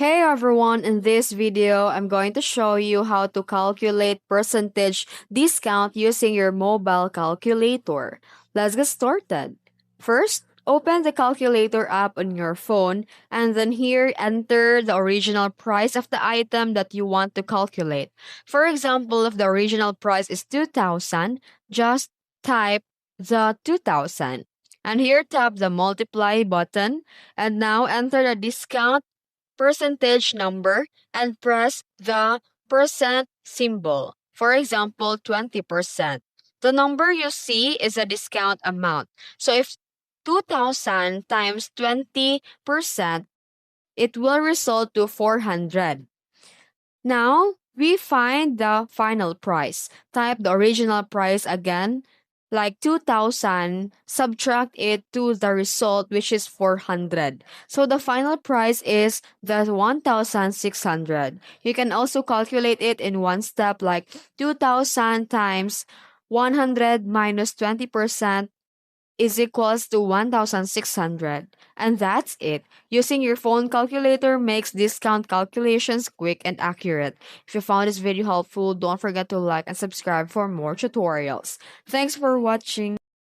Hey everyone, in this video, I'm going to show you how to calculate percentage discount using your mobile calculator. Let's get started. First, open the calculator app on your phone and then here enter the original price of the item that you want to calculate. For example, if the original price is 2000, just type the 2000. And here tap the multiply button and now enter the discount percentage number and press the percent symbol. For example, 20%. The number you see is a discount amount. So if 2000 times 20%, it will result to 400. Now, we find the final price. Type the original price again, like 2000, subtract it to the result, which is 400. So the final price is the 1600. You can also calculate it in one step, like 2000 times 100 minus 20% is equals to 1600. And that's it. Using your phone calculator makes discount calculations quick and accurate. If you found this video helpful, don't forget to like and subscribe for more tutorials. Thanks for watching.